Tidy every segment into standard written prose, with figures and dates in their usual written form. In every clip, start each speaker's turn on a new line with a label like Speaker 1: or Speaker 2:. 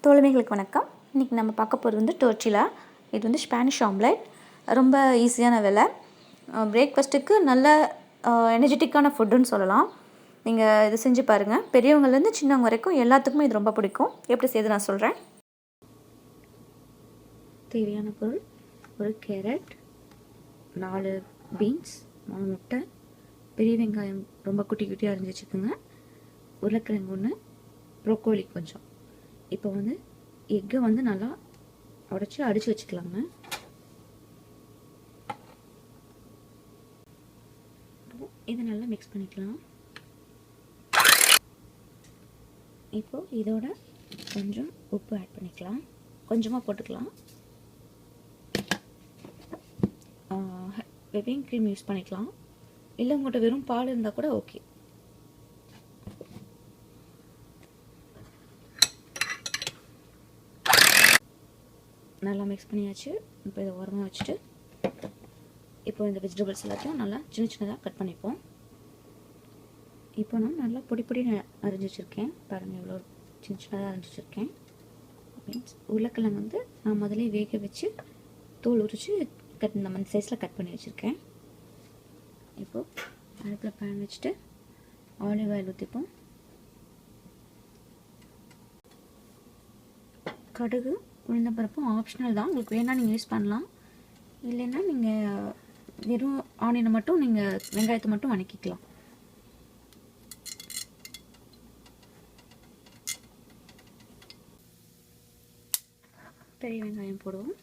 Speaker 1: தோழமைகளுக்கு வணக்கம். இன்றைக்கி நம்ம பார்க்க போகிறது வந்து டோர்ட்டிலா. இது வந்து ஸ்பானிஷ் ஆம்லெட். ரொம்ப ஈஸியான வேலை. பிரேக்ஃபாஸ்ட்டுக்கு நல்ல எனர்ஜெட்டிக்கான ஃபுட்டுன்னு சொல்லலாம். நீங்கள் இது செஞ்சு பாருங்கள். பெரியவங்கலேருந்து சின்னவங்க வரைக்கும் எல்லாத்துக்குமே இது ரொம்ப பிடிக்கும். எப்படி செய்து நான் சொல்கிறேன். தேவையான பொருள்: ஒரு கேரட், 4 பீன்ஸ், 3 முட்டை, பெரிய வெங்காயம் ரொம்ப குட்டி குட்டியாக அரிஞ்சு வச்சுக்கோங்க, உருளைக்கிழங்கு ஒன்று, ப்ரோக்கோலி கொஞ்சம். இப்போ வந்து எக்கை வந்து நல்லா அடித்து வச்சுக்கலாங்க. இதை நல்லா மிக்ஸ் பண்ணிக்கலாம். இப்போது இதோட கொஞ்சம் உப்பு ஆட் பண்ணிக்கலாம். கொஞ்சமாக போட்டுக்கலாம். விப்பிங் க்ரீம் யூஸ் பண்ணிக்கலாம். இல்லை உங்கள்கிட்ட வெறும் பால் இருந்தால் கூட ஓகே. நல்லா மிக்ஸ் பண்ணியாச்சு. இப்போ இதை ஓரமாக வச்சுட்டு இப்போ இந்த வெஜிடபிள்ஸ் எல்லாத்தையும் நல்லா சின்ன சின்னதாக கட் பண்ணிப்போம். இப்போ நான் நல்லா பொடி பொடி அரிஞ்சு வச்சுருக்கேன். பாருங்கள் எவ்வளோ சின்ன சின்னதாக அரிஞ்சு வச்சுருக்கேன். மீன்ஸ் உருளைக்கிழங்கு வந்து நான் முதலே வேக வச்சு தோல் உரித்து இந்த மாதிரி சைஸில் கட் பண்ணி வச்சுருக்கேன். இப்போது அடுப்பில் பேன் வச்சுட்டு ஆலிவ் ஆயில் ஊற்றிப்போம். கடுகு உளுந்தம்பருப்பும் ஆப்ஷனல் தான். உங்களுக்கு வேணால் நீங்கள் யூஸ் பண்ணலாம். இல்லைன்னா நீங்கள் வெறும் ஆனியனை மட்டும் நீங்கள் வெங்காயத்தை மட்டும் வதக்கிக்கலாம். பெரிய வெங்காயம் போடுவோம்.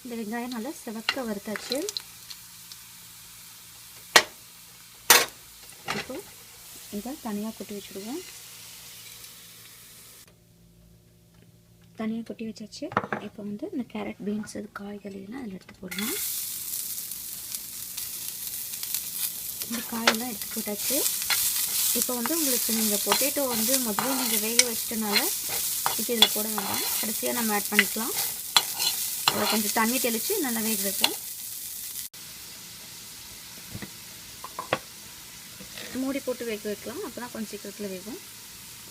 Speaker 1: இந்த வெங்காயம் நல்லா செவக்க வறுத்தாச்சு. இப்போ இதை தனியாக கொட்டி வச்சுடுவோம். தனியாக கொட்டி வச்சாச்சு. இப்போ வந்து இந்த கேரட், பீன்ஸ், காய்கள் எல்லாம் அதில் எடுத்து போடலாம். இந்த காயெல்லாம் எடுத்து போட்டாச்சு. இப்போ வந்து உங்களுக்கு நீங்கள் பொட்டேட்டோ வந்து முதல்ல நீங்கள் வேக வச்சிட்டனால இப்போ இதில் போட வேண்டாம். கடைசியாக நம்ம ஆட் பண்ணிக்கலாம். அதை கொஞ்சம் தண்ணி தெளித்து நல்லா வேக வைப்போம். மூடி போட்டு வேக வைக்கலாம். அப்போ தான் கொஞ்சம் சீக்கிரத்தில் வேகும்.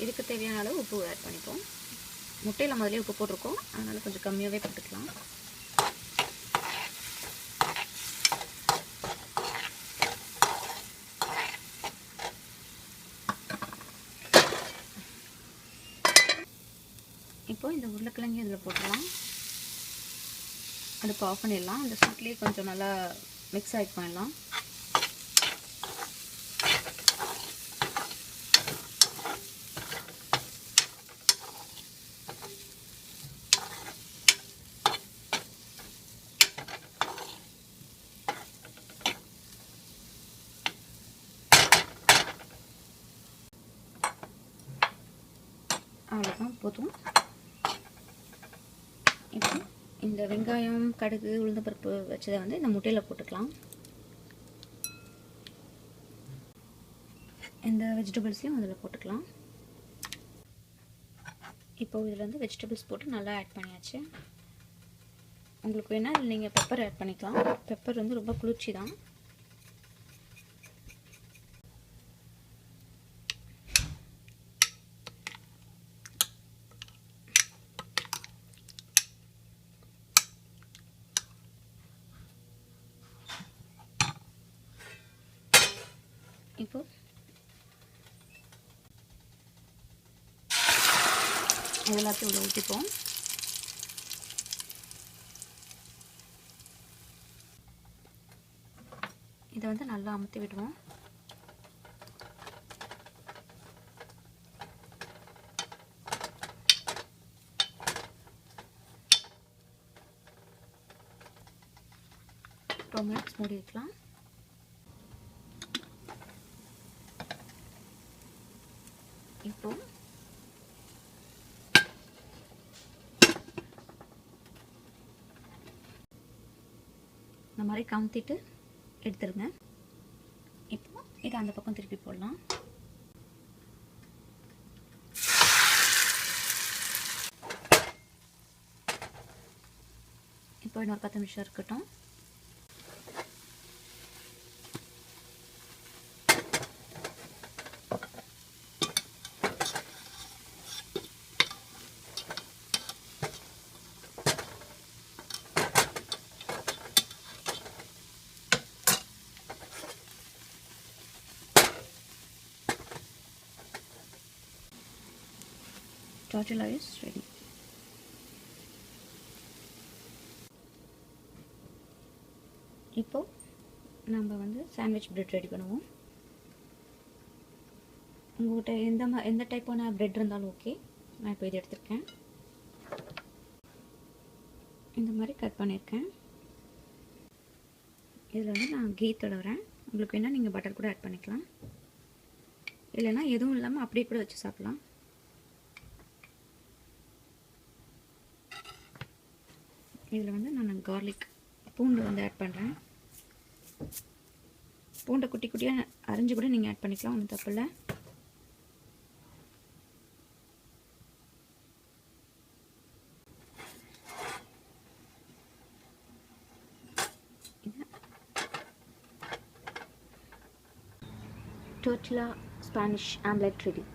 Speaker 1: இதுக்கு தேவையான அளவு உப்பு ஆட் பண்ணிப்போம். முட்டையில் முதலே உப்பு போட்டிருக்கோம், அதனால் கொஞ்சம் கம்மியாகவே போட்டுக்கலாம். இப்போ இந்த உருளைக்கிழங்கு இதில் போட்டுடலாம். அடுப்பு ஆஃப் பண்ணிடலாம். அந்த சூட்லேயே கொஞ்சம் நல்லா மிக்ஸ் ஆகிக்கும் எல்லாம். அவ்வளோதான், போதும். இப்போ இந்த வெங்காயம், கடுகு, உளுந்தம்பருப்பு வச்சதை வந்து இந்த முட்டையில் போட்டுக்கலாம். இந்த வெஜிடபிள்ஸையும் அதில் போட்டுக்கலாம். இப்போ இதில் வந்து வெஜிடபிள்ஸ் போட்டு நல்லா ஆட் பண்ணியாச்சு. உங்களுக்கு வேணால் நீங்கள் பெப்பர் ஆட் பண்ணிக்கலாம். பெப்பர் வந்து ரொம்ப குளிர்ச்சி தான். இப்போ எல்லாத்தையும் உள்ள ஊற்றிப்போம். இதை வந்து நல்லா அமுத்தி விடுவோம். மினிட்ஸ் மூடி வைக்கலாம். இப்போ இந்த மாதிரி கமுத்திட்டு எடுத்துருங்க. இப்போ இதை அந்த பக்கம் திருப்பி போடலாம். இப்போ இன்னொரு 10 நிமிஷம் இருக்கட்டும். Tortilla is ready. இப்போ நம்ம வந்து சாண்ட்விச் பிரெட் ரெடி பண்ணுவோம். உங்கள்கிட்ட எந்த டைப்பான பிரெட் இருந்தாலும் ஓகே. நான் இப்போ இது எடுத்திருக்கேன். இந்த மாதிரி கட் பண்ணியிருக்கேன். இதில் வந்து நான் கீ தடவுறேன். உங்களுக்கு வேணால் நீங்கள் பட்டர் கூட ஆட் பண்ணிக்கலாம். இல்லைனா எதுவும் இல்லாமல் அப்படியே கூட வச்சு சாப்பிட்லாம். இதில் வந்து நான் கார்லிக் பூண்டு வந்து ஆட் பண்ணுறேன். பூண்டை குட்டி குட்டியாக அரைஞ்சி கூட நீங்கள் ஆட் பண்ணிக்கலாம், ஒன்றும் தப்பு இல்லை. Tortilla Spanish omelette ready.